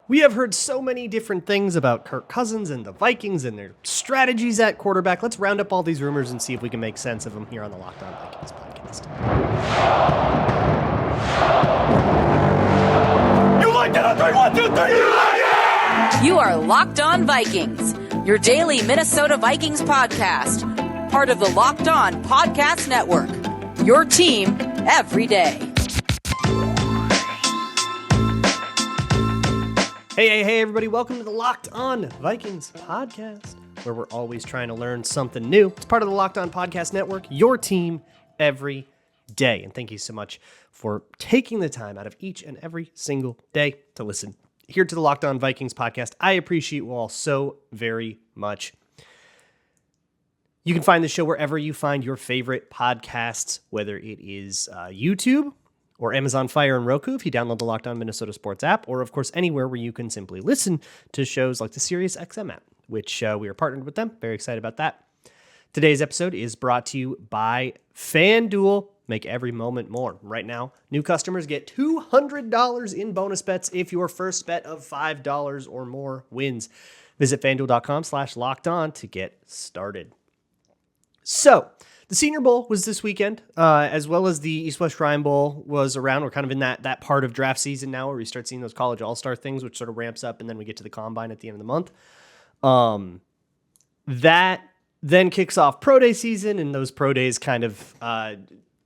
We have heard so many different things about Kirk Cousins and the Vikings and their strategies at quarterback. Let's round up all these rumors and see if we can make sense of them here on the Locked On Vikings podcast. You like that? 3, 1, 2, 3. You like it? You are Locked On Vikings, your daily Minnesota Vikings podcast. Part of the Locked On Podcast Network. Your team every day. Hey, everybody. Welcome to the Locked On Vikings podcast, where we're always trying to learn something new. It's part of the Locked On Podcast Network, your team every day. And thank you so much for taking the time out of each and every single day to listen here to the Locked On Vikings podcast. I appreciate you all so very much. You can find the show wherever you find your favorite podcasts, whether it is YouTube or Amazon Fire and Roku if you download the Locked On Minnesota Sports app, or of course anywhere where you can simply listen to shows like the Sirius XM app, which we are partnered with them. Very excited about that. Today's episode is brought to you by FanDuel. Make every moment more. Right now, new customers get $200 in bonus bets if your first bet of $5 or more wins. Visit FanDuel.com/lockedon to get started. So, the Senior Bowl was this weekend, as well as the East-West Shrine Bowl was around. We're kind of in that part of draft season now where we start seeing those college all-star things, which sort of ramps up, and then we get to the Combine at the end of the month. That then kicks off Pro Day season, and those Pro Days kind of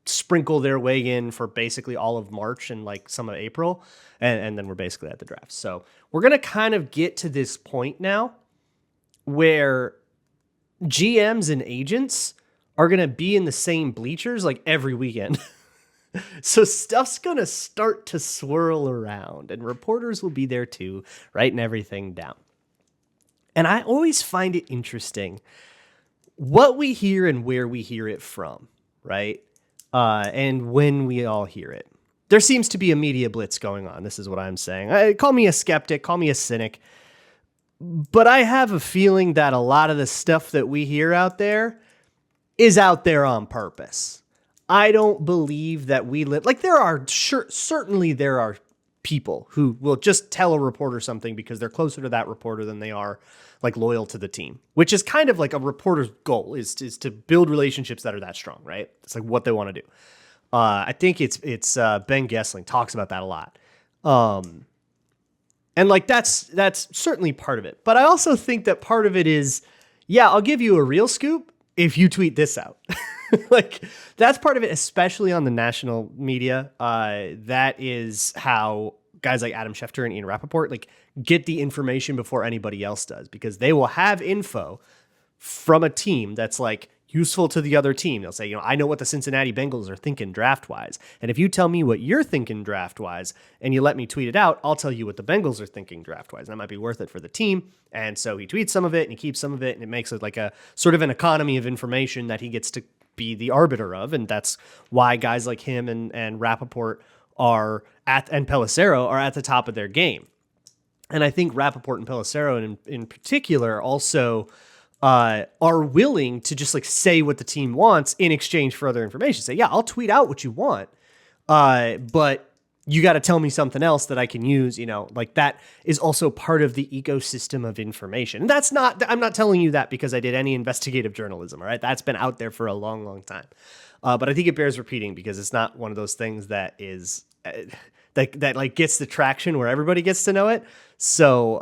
sprinkle their way in for basically all of March and like some of April, and then we're basically at the draft. So we're going to kind of get to this point now where GMs and agents are going to be in the same bleachers like every weekend. So stuff's going to start to swirl around, and reporters will be there too, writing everything down. And I always find it interesting what we hear and where we hear it from, right? And when we all hear it. There seems to be a media blitz going on. This is what I'm saying. Call me a skeptic, call me a cynic. But I have a feeling that a lot of the stuff that we hear out there is out there on purpose. I don't believe that we live like certainly there are people who will just tell a reporter something because they're closer to that reporter than they are like loyal to the team, which is kind of like a reporter's goal is to build relationships that are that strong, right? It's like what they want to do. I think it's Ben Gessling talks about that a lot. And like that's certainly part of it. But I also think that part of it is, yeah, I'll give you a real scoop if you tweet this out. Like that's part of it, especially on the national media. That is how guys like Adam Schefter and Ian Rappaport like get the information before anybody else does, because they will have info from a team that's like useful to the other team. They'll say, I know what the Cincinnati Bengals are thinking draft-wise. And if you tell me what you're thinking draft-wise and you let me tweet it out, I'll tell you what the Bengals are thinking draft-wise. That might be worth it for the team. And so he tweets some of it and he keeps some of it, and it makes it like a sort of an economy of information that he gets to be the arbiter of. And that's why guys like him and Rappaport and Pelissero are at the top of their game. And I think Rappaport and Pelissero in particular also are willing to just like say what the team wants in exchange for other information. Say, yeah, I'll tweet out what you want, but you got to tell me something else that I can use. Like that is also part of the ecosystem of information. And I'm not telling you that because I did any investigative journalism. All right, that's been out there for a long, long time. But I think it bears repeating because it's not one of those things that is that like gets the traction where everybody gets to know it. So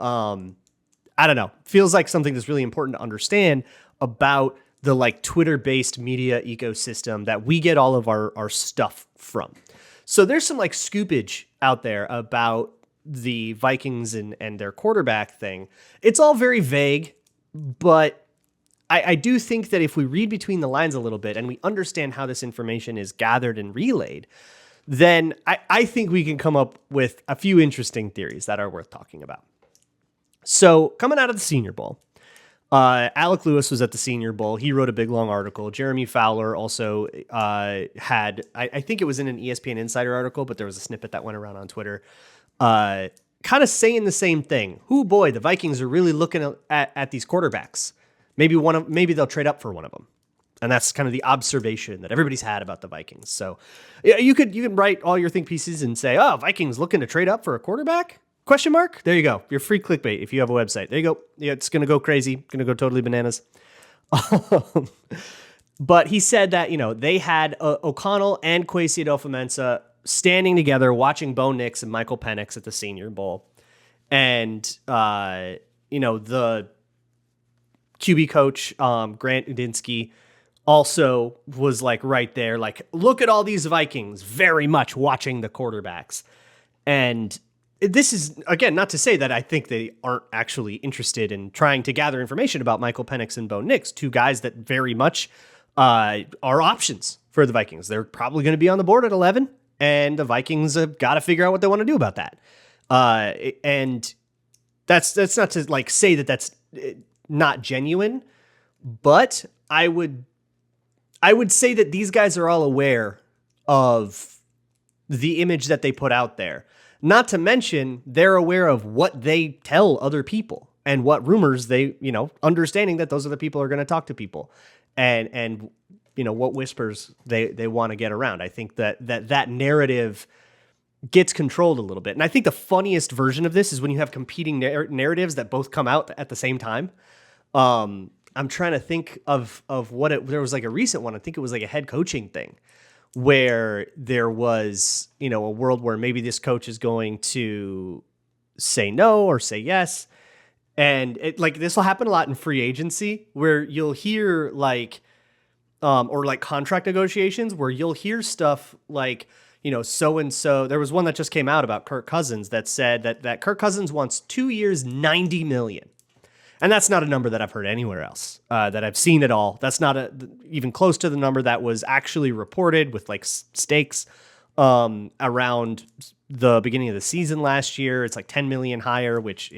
I don't know. Feels like something that's really important to understand about the like Twitter-based media ecosystem that we get all of our stuff from. So there's some like scoopage out there about the Vikings and their quarterback thing. It's all very vague, but I do think that if we read between the lines a little bit and we understand how this information is gathered and relayed, then I think we can come up with a few interesting theories that are worth talking about. So coming out of the Senior Bowl, Alec Lewis was at the Senior Bowl. He wrote a big, long article. Jeremy Fowler also had, I think it was in an ESPN Insider article, but there was a snippet that went around on Twitter, kind of saying the same thing. Oh boy, the Vikings are really looking at these quarterbacks. Maybe they'll trade up for one of them. And that's kind of the observation that everybody's had about the Vikings. So you can write all your think pieces and say, oh, Vikings looking to trade up for a quarterback. Question mark? There you go. Your free clickbait if you have a website. There you go. Yeah, it's going to go crazy. Going to go totally bananas. But he said that, they had O'Connell and Kwesi Adofo-Mensah standing together watching Bo Nix and Michael Penix at the Senior Bowl. And, the QB coach, Grant Udinsky, also was like right there, like, look at all these Vikings, very much watching the quarterbacks. And this is, again, not to say that I think they aren't actually interested in trying to gather information about Michael Penix and Bo Nix, two guys that very much are options for the Vikings. They're probably going to be on the board at 11, and the Vikings have got to figure out what they want to do about that. And that's not to like say that that's not genuine, but I would say that these guys are all aware of the image that they put out there. Not to mention, they're aware of what they tell other people and what rumors they, understanding that those other people are going to talk to people and what whispers they want to get around. I think that narrative gets controlled a little bit. And I think the funniest version of this is when you have competing narratives that both come out at the same time. I'm trying to think of there was like a recent one. I think it was like a head coaching thing where there was, a world where maybe this coach is going to say no or say yes. And this will happen a lot in free agency where you'll hear or contract negotiations where you'll hear stuff like, so-and-so. There was one that just came out about Kirk Cousins that said that Kirk Cousins wants 2 years, $90 million. And that's not a number that I've heard anywhere else, that I've seen at all. That's not even close to the number that was actually reported with stakes around the beginning of the season last year. It's like 10 million higher, which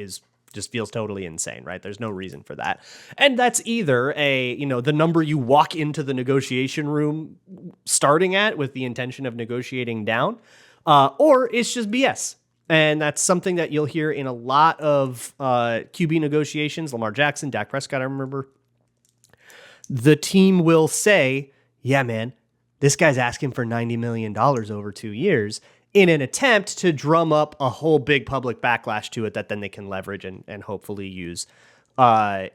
just feels totally insane, right? There's no reason for that. And that's either the number you walk into the negotiation room starting at with the intention of negotiating down, or it's just BS. And that's something that you'll hear in a lot of QB negotiations. Lamar Jackson, Dak Prescott, I remember. The team will say, yeah, man, this guy's asking for $90 million over 2 years in an attempt to drum up a whole big public backlash to it that then they can leverage and hopefully use to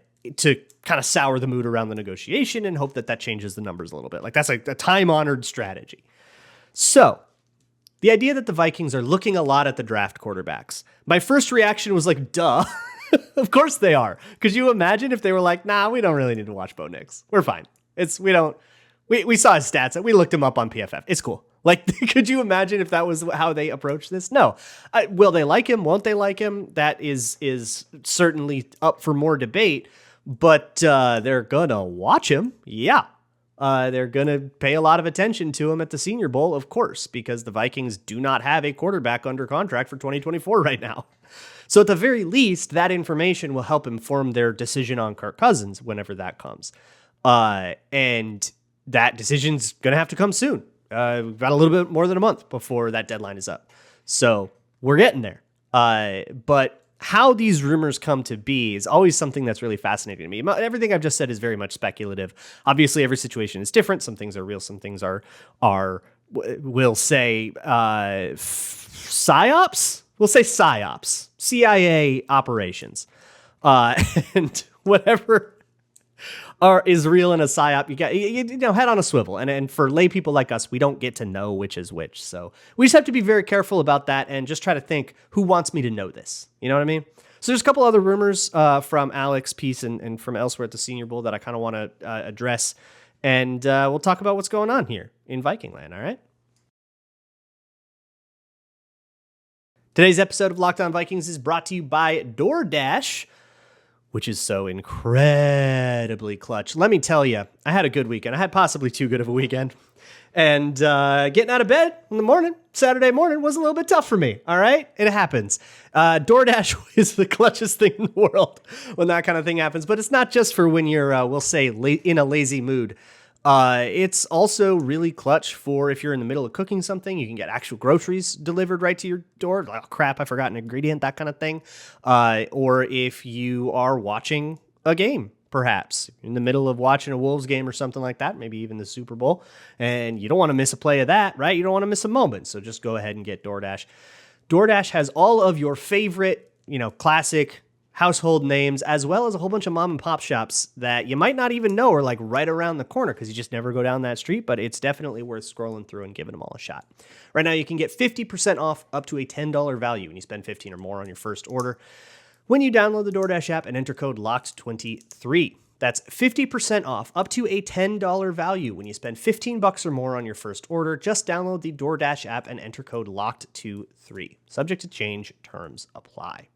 kind of sour the mood around the negotiation and hope that changes the numbers a little bit. Like that's like a time-honored strategy. So the idea that the Vikings are looking a lot at the draft quarterbacks. My first reaction was like, duh. Of course they are. Could you imagine if they were like, nah, we don't really need to watch Bo Nix. We're fine. We saw his stats. We looked him up on PFF. It's cool. Like, could you imagine if that was how they approached this? No. Will they like him? Won't they like him? That is certainly up for more debate, but they're going to watch him. Yeah. They're going to pay a lot of attention to him at the Senior Bowl, of course, because the Vikings do not have a quarterback under contract for 2024 right now. So at the very least, that information will help inform their decision on Kirk Cousins whenever that comes. And that decision's going to have to come soon. We've got a little bit more than a month before that deadline is up. So we're getting there. But how these rumors come to be is always something that's really fascinating to me. Everything I've just said is very much speculative. Obviously, every situation is different. Some things are real. Some things are we'll say, psyops. We'll say psyops, CIA operations, and whatever is real in a psyop. You got head on a swivel. And for lay people like us, we don't get to know which is which. So we just have to be very careful about that and just try to think, who wants me to know this? You know what I mean? So there's a couple other rumors from Alex's piece and from elsewhere at the Senior Bowl that I kind of want to address. And we'll talk about what's going on here in Viking Land. All right. Today's episode of Locked On Vikings is brought to you by DoorDash, which is so incredibly clutch. Let me tell you, I had a good weekend. I had possibly too good of a weekend. And getting out of bed in the morning, Saturday morning, was a little bit tough for me. All right? It happens. DoorDash is the clutchest thing in the world when that kind of thing happens. But it's not just for when you're, we'll say, in a lazy mood. It's also really clutch for if you're in the middle of cooking something. You can get actual groceries delivered right to your door. Oh, crap, I forgot an ingredient, that kind of thing. Or if you are watching a game, perhaps in the middle of watching a Wolves game or something like that, maybe even the Super Bowl, and you don't want to miss a play of that, right? You don't want to miss a moment. So just go ahead and get DoorDash. DoorDash has all of your favorite, classic household names, as well as a whole bunch of mom and pop shops that you might not even know are like right around the corner because you just never go down that street, but it's definitely worth scrolling through and giving them all a shot. Right now, you can get 50% off up to a $10 value when you spend $15 or more on your first order when you download the DoorDash app and enter code LOCKED23. That's 50% off up to a $10 value when you spend $15 or more on your first order. Just download the DoorDash app and enter code LOCKED23. Subject to change, terms apply.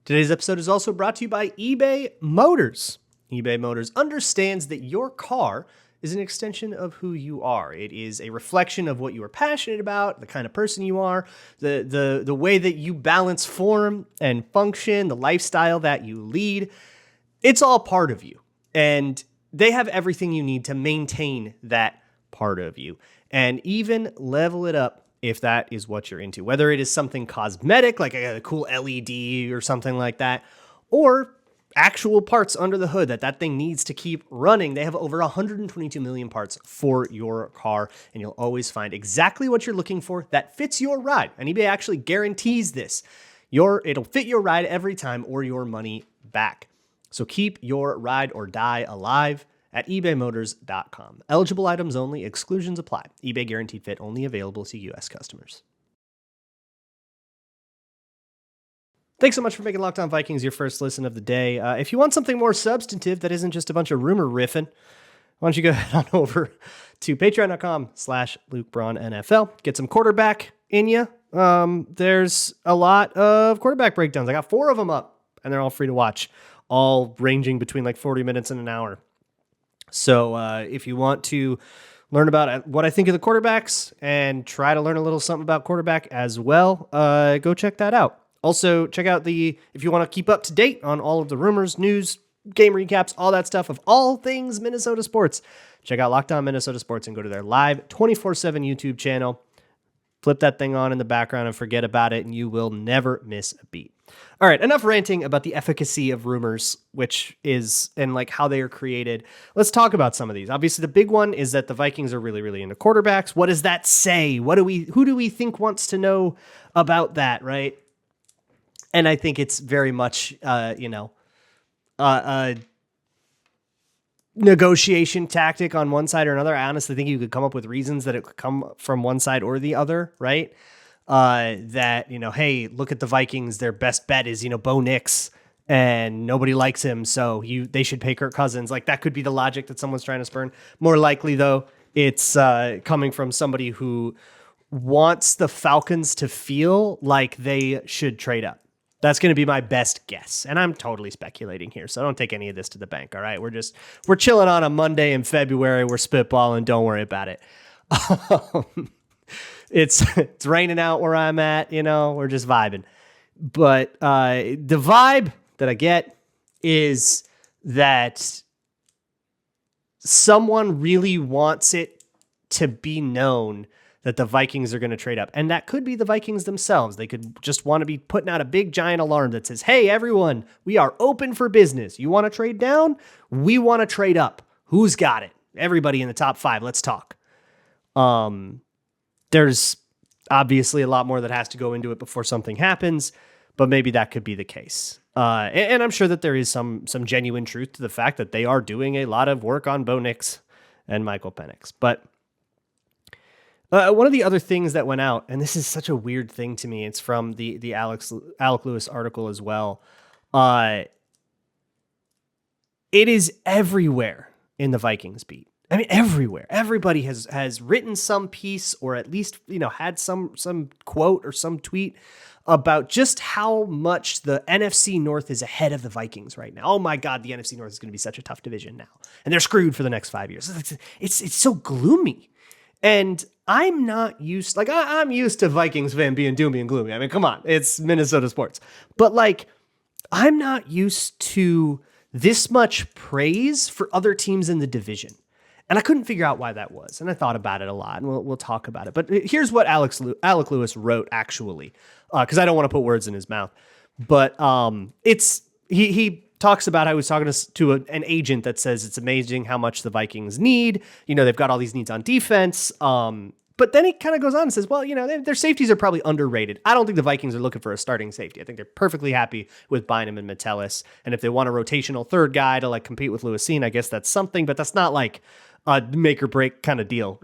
Today's episode is also brought to you by eBay Motors. eBay Motors understands that your car is an extension of who you are. It is a reflection of what you are passionate about, the kind of person you are, the way that you balance form and function, the lifestyle that you lead. It's all part of you. And they have everything you need to maintain that part of you and even level it up if that is what you're into, whether it is something cosmetic, like a cool LED or something like that, or actual parts under the hood that thing needs to keep running. They have over 122 million parts for your car, and you'll always find exactly what you're looking for that fits your ride. And eBay actually guarantees this. It'll fit your ride every time or your money back. So keep your ride or die alive at ebaymotors.com. Eligible items only. Exclusions apply. eBay guaranteed fit only available to U.S. customers. Thanks so much for making Locked On Vikings your first listen of the day. If you want something more substantive that isn't just a bunch of rumor riffing, why don't you go head on over to patreon.com/LukeBraunNFL. Get some quarterback in you. There's a lot of quarterback breakdowns. I got 4 of them up, and they're all free to watch, all ranging between like 40 minutes and an hour. So if you want to learn about what I think of the quarterbacks and try to learn a little something about quarterback as well, go check that out. Also, check out if you want to keep up to date on all of the rumors, news, game recaps, all that stuff of all things Minnesota sports, check out Locked On Minnesota Sports and go to their live 24/7 YouTube channel. Flip that thing on in the background and forget about it, and you will never miss a beat. All right, enough ranting about the efficacy of rumors, which is, and like how they are created. Let's talk about some of these. Obviously, the big one is that the Vikings are really, really into quarterbacks. What does that say? Who do we think wants to know about that, right? And I think it's very much, a negotiation tactic on one side or another. I honestly think you could come up with reasons that it could come from one side or the other, right? That, hey, look at the Vikings. Their best bet is, Bo Nix, and nobody likes him, so they should pay Kirk Cousins. Like, that could be the logic that someone's trying to spurn. More likely, though, it's coming from somebody who wants the Falcons to feel like they should trade up. That's going to be my best guess. And I'm totally speculating here, so don't take any of this to the bank, all right? We're chilling on a Monday in February. We're spitballing. Don't worry about it. It's raining out where I'm at, we're just vibing. But the vibe that I get is that someone really wants it to be known that the Vikings are going to trade up. And that could be the Vikings themselves. They could just want to be putting out a big giant alarm that says, hey, everyone, we are open for business. You want to trade down? We want to trade up. Who's got it? Everybody in the top 5. Let's talk. There's obviously a lot more that has to go into it before something happens, but maybe that could be the case. And I'm sure that there is some genuine truth to the fact that they are doing a lot of work on Bo Nix and Michael Penix. But one of the other things that went out, and this is such a weird thing to me, it's from the Alec Lewis article as well. It is everywhere in the Vikings beat. I mean, everywhere. Everybody has written some piece, or at least had some quote or some tweet about just how much the NFC North is ahead of the Vikings right now. Oh my God, the NFC North is going to be such a tough division now, and they're screwed for the next 5 years. It's so gloomy. And I'm not used, I'm used to Vikings fan being doomy and gloomy. I mean, come on, it's Minnesota sports. But I'm not used to this much praise for other teams in the division. And I couldn't figure out why that was. And I thought about it a lot, and we'll talk about it. But here's what Alec Lewis wrote, actually, because I don't want to put words in his mouth. But he talks about how he was talking to an agent that says it's amazing how much the Vikings need. They've got all these needs on defense. But then he kind of goes on and says, well, their safeties are probably underrated. I don't think the Vikings are looking for a starting safety. I think they're perfectly happy with Bynum and Metellus. And if they want a rotational third guy to like compete with Lewisine, I guess that's something, but that's not like a make or break kind of deal,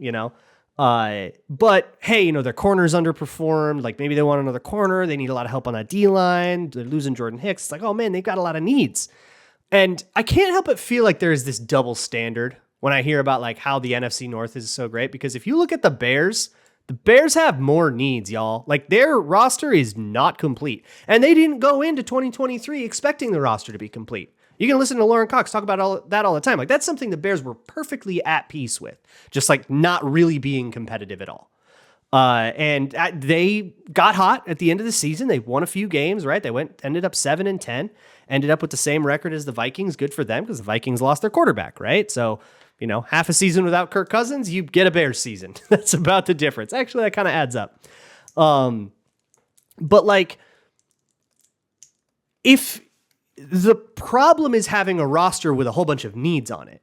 But hey, their corners underperformed. Like maybe they want another corner. They need a lot of help on that D-line. They're losing Jordan Hicks. It's like, oh man, they've got a lot of needs. And I can't help but feel like there is this double standard when I hear about like how the NFC North is so great, because if you look at the Bears have more needs, y'all. Like their roster is not complete, and they didn't go into 2023 expecting the roster to be complete. You can listen to Lauren Cox talk about all the time. Like that's something the Bears were perfectly at peace with, just like not really being competitive at all. And they got hot at the end of the season. They won a few games, right? They ended up 7-10, ended up with the same record as the Vikings. Good for them because the Vikings lost their quarterback, right? So, half a season without Kirk Cousins, you get a Bears season. That's about the difference. Actually, that kind of adds up. But like, if the problem is having a roster with a whole bunch of needs on it,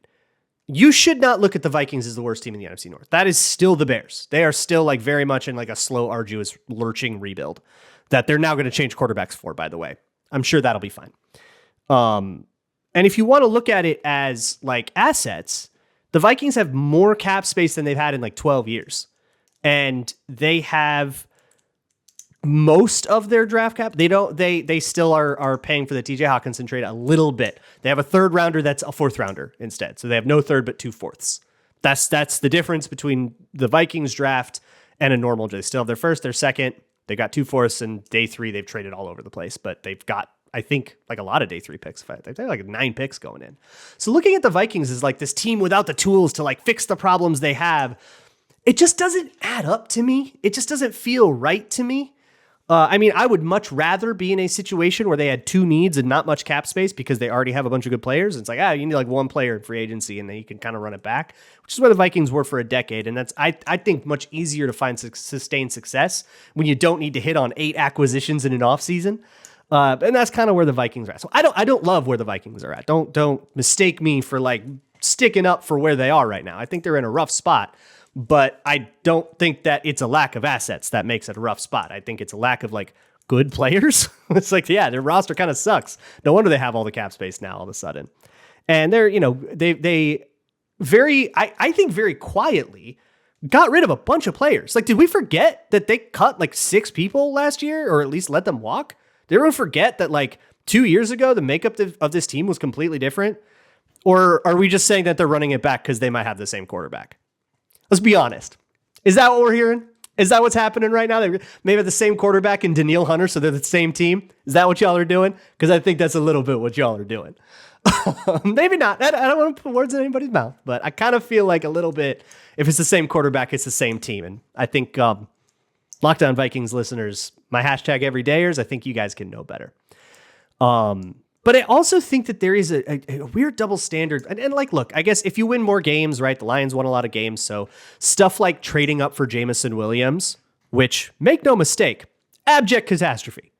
you should not look at the Vikings as the worst team in the NFC North. That is still the Bears. They are still like very much in like a slow, arduous, lurching rebuild that they're now going to change quarterbacks for, by the way. I'm sure that'll be fine. And if you want to look at it as like assets, the Vikings have more cap space than they've had in like 12 years. And they have most of their draft cap. They still are paying for the TJ Hawkinson trade a little bit. They have a third rounder that's a fourth rounder instead. So they have no third, but 2 fourths. That's the difference between the Vikings draft and a normal. They still have their first, their second. They got 2 fourths, and day 3, they've traded all over the place, but they've got, I think, like a lot of day 3 picks. They've got like 9 picks going in. So looking at the Vikings as like this team without the tools to like fix the problems they have, it just doesn't add up to me. It just doesn't feel right to me. I would much rather be in a situation where they had 2 needs and not much cap space because they already have a bunch of good players. It's like, you need like 1 player in free agency and then you can kind of run it back, which is where the Vikings were for a decade. And that's, I think, much easier to find sustained success when you don't need to hit on 8 acquisitions in an offseason. And that's kind of where the Vikings are at. So I don't love where the Vikings are at. Don't mistake me for like sticking up for where they are right now. I think they're in a rough spot. But I don't think that it's a lack of assets that makes it a rough spot. I think it's a lack of like good players. It's like, yeah, their roster kind of sucks. No wonder they have all the cap space now all of a sudden. And they're, they very, I think very quietly got rid of a bunch of players. Like, did we forget that they cut like 6 people last year, or at least let them walk? Did everyone forget that like 2 years ago, the makeup of this team was completely different? Or are we just saying that they're running it back because they might have the same quarterback? Let's be honest. Is that what we're hearing? Is that what's happening right now? They maybe have the same quarterback in Danielle Hunter, so they're the same team. Is that what y'all are doing? Because I think that's a little bit what y'all are doing. Maybe not. I don't want to put words in anybody's mouth, but I kind of feel like a little bit, if it's the same quarterback, it's the same team. And I think Lockdown Vikings listeners, my hashtag everydayers, I think you guys can know better. But I also think that there is a weird double standard. And like, look, I guess if you win more games, right? The Lions won a lot of games. So stuff like trading up for Jameson Williams, which, make no mistake, abject catastrophe.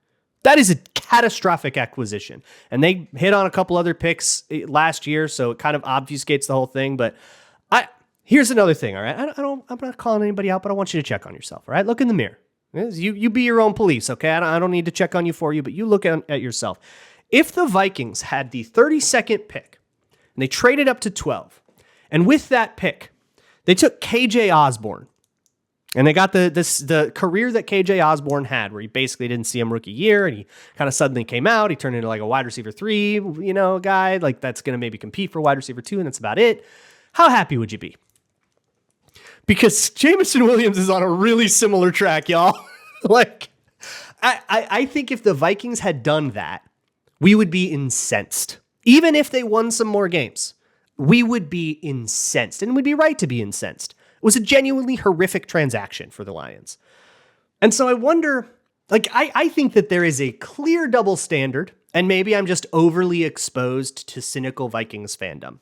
That is a catastrophic acquisition. And they hit on a couple other picks last year, so it kind of obfuscates the whole thing. But here's another thing, all right? I'm not calling anybody out, but I want you to check on yourself, all right? Look in the mirror. You be your own police, okay? I don't need to check on you for you, but you look at yourself. If the Vikings had the 32nd pick and they traded up to 12, and with that pick, they took KJ Osborne, and they got the career that KJ Osborne had, where he basically didn't see him rookie year, and he kind of suddenly came out. He turned into like a wide receiver 3, guy like that's going to maybe compete for wide receiver 2, and that's about it. How happy would you be? Because Jameson Williams is on a really similar track, y'all. Like, I think if the Vikings had done that, we would be incensed. Even if they won some more games, we would be incensed, and we'd be right to be incensed. It was a genuinely horrific transaction for the Lions. And so I wonder, like, I think that there is a clear double standard, and maybe I'm just overly exposed to cynical Vikings fandom.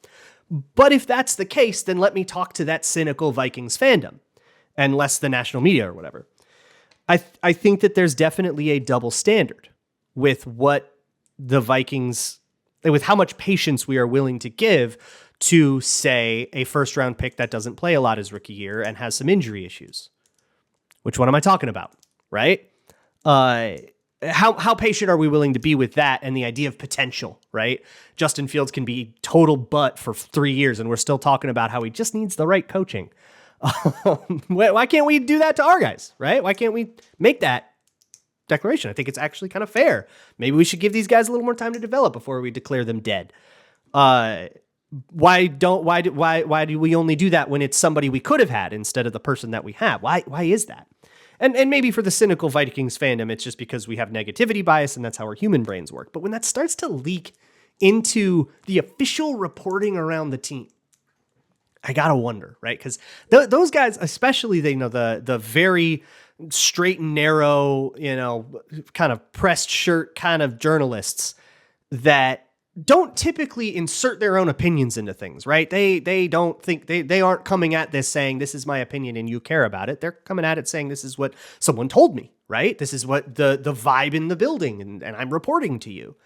But if that's the case, then let me talk to that cynical Vikings fandom, and less the national media or whatever. I think that there's definitely a double standard with what the Vikings, with how much patience we are willing to give to, say, a first-round pick that doesn't play a lot his rookie year and has some injury issues, Which one am I talking about, right? How patient are we willing to be with that and the idea of potential, right? Justin Fields can be total butt for 3 years, and we're still talking about how he just needs the right coaching. Why can't we do that to our guys, right? Why can't we make that declaration? I think it's actually kind of fair. Maybe we should give these guys a little more time to develop before we declare them dead. Why do we only do that when it's somebody we could have had instead of the person that we have? Why is that? And maybe for the cynical Vikings fandom, it's just because we have negativity bias and that's how our human brains work. But when that starts to leak into the official reporting around the team, I gotta wonder, right? Because those guys, especially the very straight and narrow, kind of pressed shirt kind of journalists that don't typically insert their own opinions into things, right? They don't think they aren't coming at this saying this is my opinion and you care about it. They're coming at it saying this is what someone told me, right? This is what the vibe in the building and I'm reporting to you.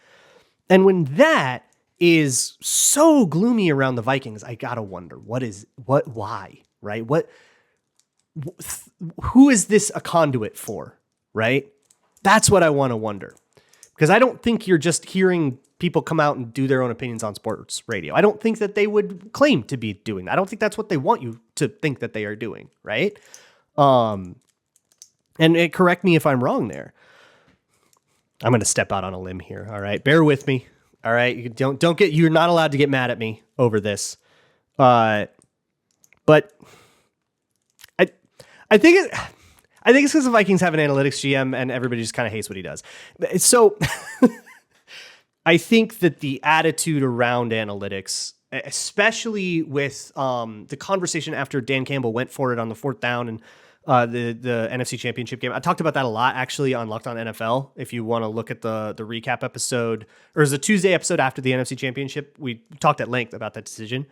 And when that is so gloomy around the Vikings, I gotta wonder why, right? Who is this a conduit for, right? That's what I want to wonder. Because I don't think you're just hearing people come out and do their own opinions on sports radio. I don't think that they would claim to be doing that. I don't think that's what they want you to think that they are doing, right? And correct me if I'm wrong there. I'm going to step out on a limb here, all right? Bear with me, all right? You're not allowed to get mad at me over this. But I think it's because the Vikings have an analytics GM and everybody just kind of hates what he does. So I think that the attitude around analytics, especially with the conversation after Dan Campbell went for it on the 4th down and the NFC Championship game. I talked about that a lot actually on Locked On NFL. If you want to look at the recap episode, or it was a Tuesday episode after the NFC Championship, we talked at length about that decision.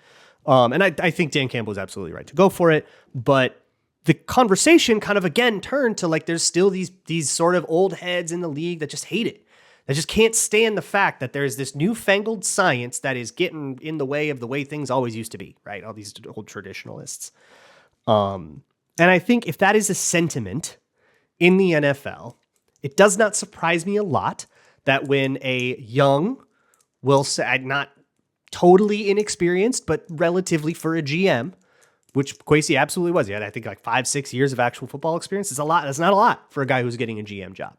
And I think Dan Campbell was absolutely right to go for it, but the conversation kind of again turned to like there's still these sort of old heads in the league that just hate it. That just can't stand the fact that there's this newfangled science that is getting in the way of the way things always used to be, right? All these old traditionalists. And I think if that is a sentiment in the NFL, it does not surprise me a lot that when a young, will say, not totally inexperienced, but relatively for a GM, which Kwesi absolutely was. He had, I think, like 5-6 years of actual football experience. It's a lot. That's not a lot for a guy who's getting a GM job.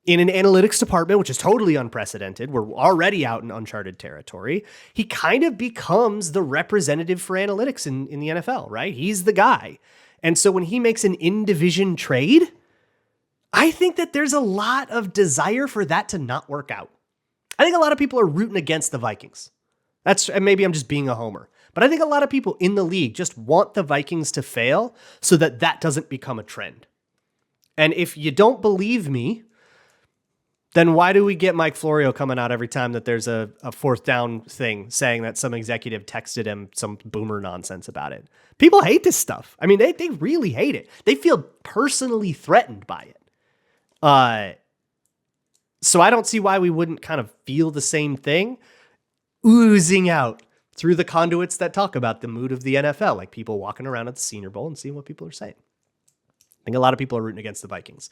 In an analytics department, which is totally unprecedented, we're already out in uncharted territory. He kind of becomes the representative for analytics in the NFL, right? He's the guy. And so when he makes an in-division trade, I think that there's a lot of desire for that to not work out. I think a lot of people are rooting against the Vikings. And maybe I'm just being a homer. But I think a lot of people in the league just want the Vikings to fail so that doesn't become a trend. And if you don't believe me, then why do we get Mike Florio coming out every time that there's a 4th down thing saying that some executive texted him some boomer nonsense about it? People hate this stuff. I mean, they really hate it. They feel personally threatened by it. So I don't see why we wouldn't kind of feel the same thing oozing out through the conduits that talk about the mood of the NFL, like people walking around at the Senior Bowl and seeing what people are saying. I think a lot of people are rooting against the Vikings.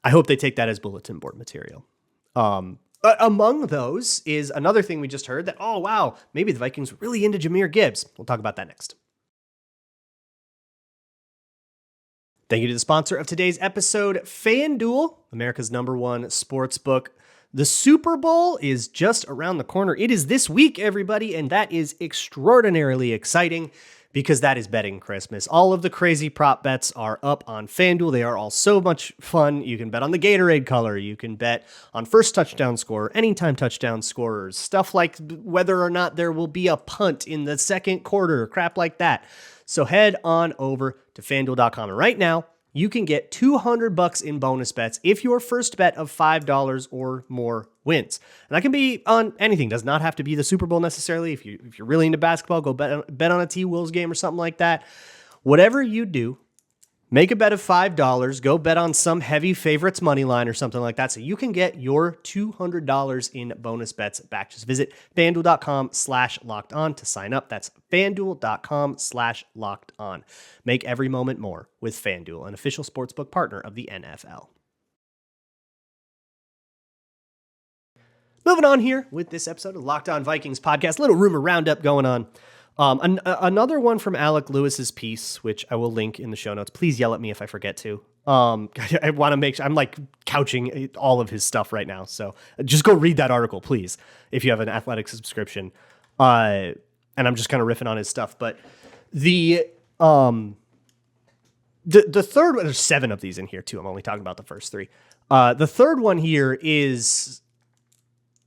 I hope they take that as bulletin board material. But among those is another thing we just heard that, oh, wow, maybe the Vikings were really into Jahmyr Gibbs. We'll talk about that next. Thank you to the sponsor of today's episode, FanDuel, America's #1 sports book. The Super Bowl is just around the corner. It is this week, everybody, and that is extraordinarily exciting because that is betting Christmas. All of the crazy prop bets are up on FanDuel. They are all so much fun. You can bet on the Gatorade color. You can bet on first touchdown scorer, anytime touchdown scorers, stuff like whether or not there will be a punt in the second quarter, crap like that. So head on over to FanDuel.com. And right now, you can get $200 in bonus bets if your first bet of $5 or more wins. And that can be on anything. Does not have to be the Super Bowl necessarily. If you're really into basketball, go bet on a T-Wolves game or something like that. Whatever you do, Make a bet of $5. Go bet on some heavy favorites money line or something like that so you can get your $200 in bonus bets back. Just visit FanDuel.com/lockedon to sign up. That's FanDuel.com/lockedon. Make every moment more with FanDuel, an official sportsbook partner of the NFL. Moving on here with this episode of Locked On Vikings podcast, little rumor roundup going on. Another one from Alec Lewis's piece, which I will link in the show notes. Please yell at me if I forget to. I want to make sure I'm like couching all of his stuff right now. So just go read that article, please, if you have an athletic subscription. And I'm just kind of riffing on his stuff. But the third one, there's 7 of these in here too. I'm only talking about the first 3. The third one here is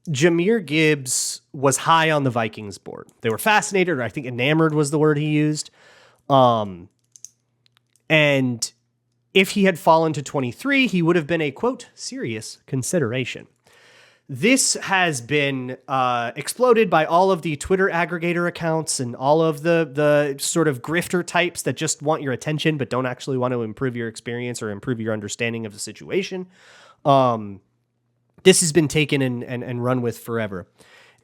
Jahmyr Gibbs was high on the Vikings board. They were fascinated, or I think enamored was the word he used. And if he had fallen to 23, he would have been a, quote, serious consideration. This has been exploded by all of the Twitter aggregator accounts and all of the sort of grifter types that just want your attention but don't actually want to improve your experience or improve your understanding of the situation. This has been taken and run with forever.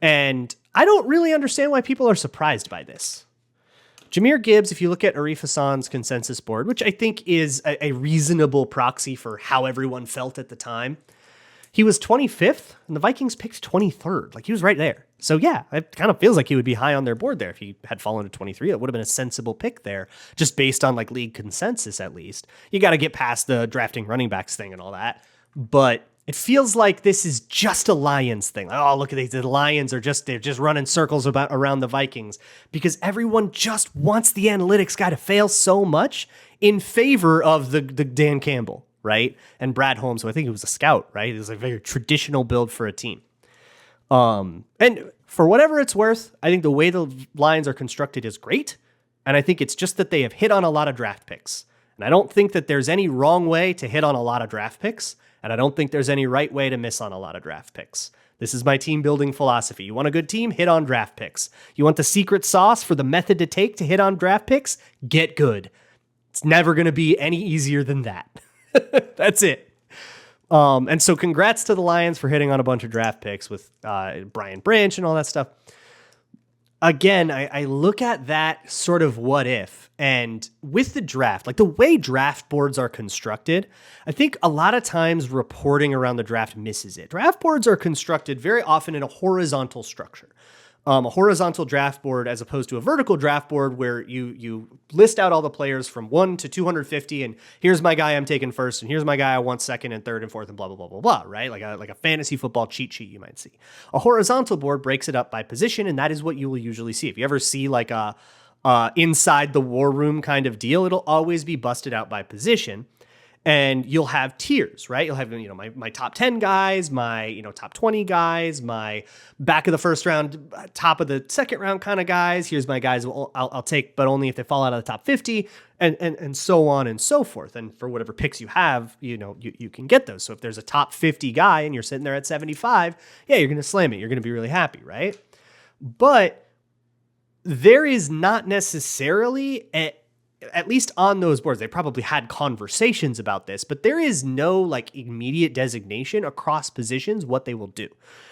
And I don't really understand why people are surprised by this. Jahmyr Gibbs, if you look at Arif Hassan's consensus board, which I think is a reasonable proxy for how everyone felt at the time, he was 25th and the Vikings picked 23rd. Like, he was right there. So yeah, it kind of feels like he would be high on their board there. If he had fallen to 23, it would have been a sensible pick there, just based on like league consensus at least. You got to get past the drafting running backs thing and all that. But it feels like this is just a Lions thing. Like, oh, look at these. The Lions are they're just running circles around the Vikings because everyone just wants the analytics guy to fail so much in favor of the Dan Campbell, right? And Brad Holmes, who I think he was a scout, right? It was a very traditional build for a team. And for whatever it's worth, I think the way the Lions are constructed is great. And I think it's just that they have hit on a lot of draft picks. And I don't think that there's any wrong way to hit on a lot of draft picks. And I don't think there's any right way to miss on a lot of draft picks. This is my team building philosophy. You want a good team? Hit on draft picks. You want the secret sauce for the method to take to hit on draft picks? Get good. It's never going to be any easier than that. That's it. And so congrats to the Lions for hitting on a bunch of draft picks with Brian Branch and all that stuff. Again, I look at that sort of what if, and with the draft, like the way draft boards are constructed, I think a lot of times reporting around the draft misses it. Draft boards are constructed very often in a horizontal structure. A horizontal draft board as opposed to a vertical draft board where you list out all the players from 1 to 250 and here's my guy I'm taking first and here's my guy I want second and third and fourth and blah, blah, blah, blah, blah, right? Like a fantasy football cheat sheet you might see. A horizontal board breaks it up by position, and that is what you will usually see. If you ever see like a inside the war room kind of deal, it'll always be busted out by position. And you'll have tiers, right? You'll have, my top 10 guys, my, top 20 guys, my back of the first round, top of the second round kind of guys. Here's my guys I'll take, but only if they fall out of the top 50 and so on and so forth. And for whatever picks you have, you can get those. So if there's a top 50 guy and you're sitting there at 75, yeah, you're going to slam it. You're going to be really happy, right? But there is not necessarily at least on those boards, they probably had conversations about this, but there is no like immediate designation across positions what they will do.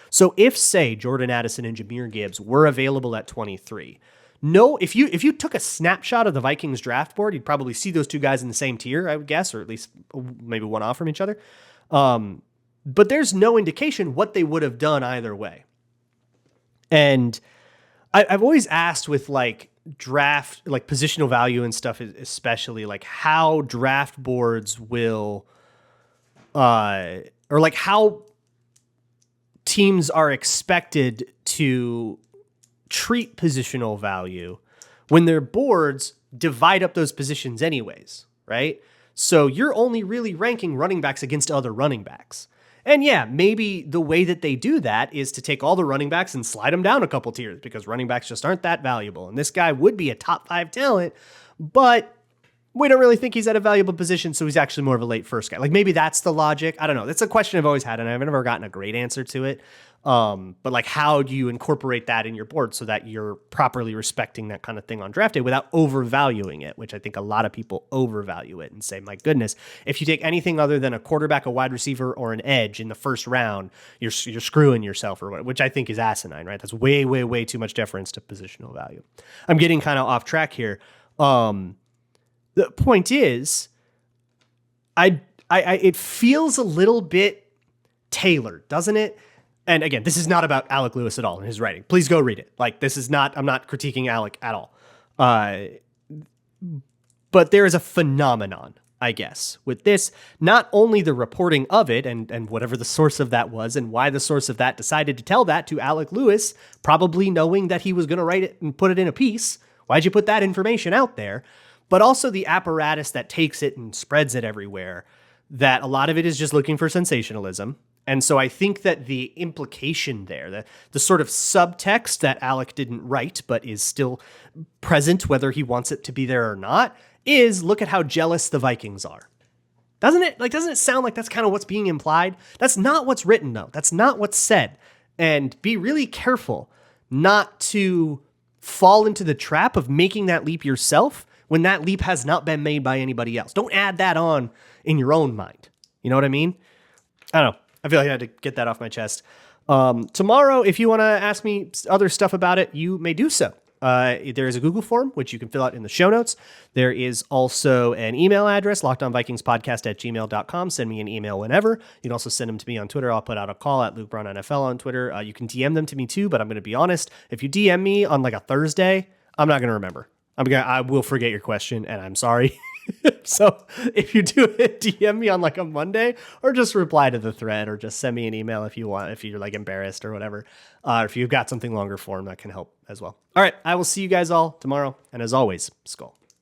So if, say, Jordan Addison and Jahmyr Gibbs were available at 23, if you took a snapshot of the Vikings draft board, you'd probably see those two guys in the same tier, I would guess, or at least maybe one off from each other. But there's no indication what they would have done either way. And I've always asked with like draft, like positional value and stuff, especially like how draft boards will, or like how teams are expected to treat positional value when their boards divide up those positions anyways, right? So you're only really ranking running backs against other running backs. And yeah, maybe the way that they do that is to take all the running backs and slide them down a couple tiers because running backs just aren't that valuable. And this guy would be a top 5 talent, but we don't really think he's at a valuable position, so he's actually more of a late first guy. Like maybe that's the logic. I don't know. That's a question I've always had, and I've never gotten a great answer to it. But like, how do you incorporate that in your board so that you're properly respecting that kind of thing on draft day without overvaluing it, which I think a lot of people overvalue it and say, my goodness, if you take anything other than a quarterback, a wide receiver, or an edge in the first round, you're screwing yourself, or what, which I think is asinine, right? That's way, way, way too much deference to positional value. I'm getting kind of off track here. The point is, it feels a little bit tailored, doesn't it? And again, this is not about Alec Lewis at all in his writing. Please go read it. Like, this is not, I'm not critiquing Alec at all. But there is a phenomenon, I guess, with this, not only the reporting of it and whatever the source of that was and why the source of that decided to tell that to Alec Lewis, probably knowing that he was going to write it and put it in a piece. Why'd you put that information out there? But also the apparatus that takes it and spreads it everywhere, that a lot of it is just looking for sensationalism. And so I think that the implication there, the sort of subtext that Alec didn't write, but is still present, whether he wants it to be there or not, is look at how jealous the Vikings are. Doesn't it? Like, doesn't it sound like that's kind of what's being implied? That's not what's written, though. That's not what's said. And be really careful not to fall into the trap of making that leap yourself when that leap has not been made by anybody else. Don't add that on in your own mind. You know what I mean? I don't know. I feel like I had to get that off my chest. Tomorrow, if you want to ask me other stuff about it, you may do so. There is a Google form, which you can fill out in the show notes. There is also an email address, lockedonvikingspodcast@gmail.com. Send me an email whenever. You can also send them to me on Twitter. I'll put out a call at Luke Brown NFL on Twitter. You can DM them to me too, but I'm going to be honest. If you DM me on like a Thursday, I'm not going to remember. I will forget your question, and I'm sorry. So if you do it, DM me on like a Monday, or just reply to the thread, or just send me an email if you want, if you're like embarrassed or whatever. Or if you've got something longer form, that can help as well. All right. I will see you guys all tomorrow. And as always, Skull.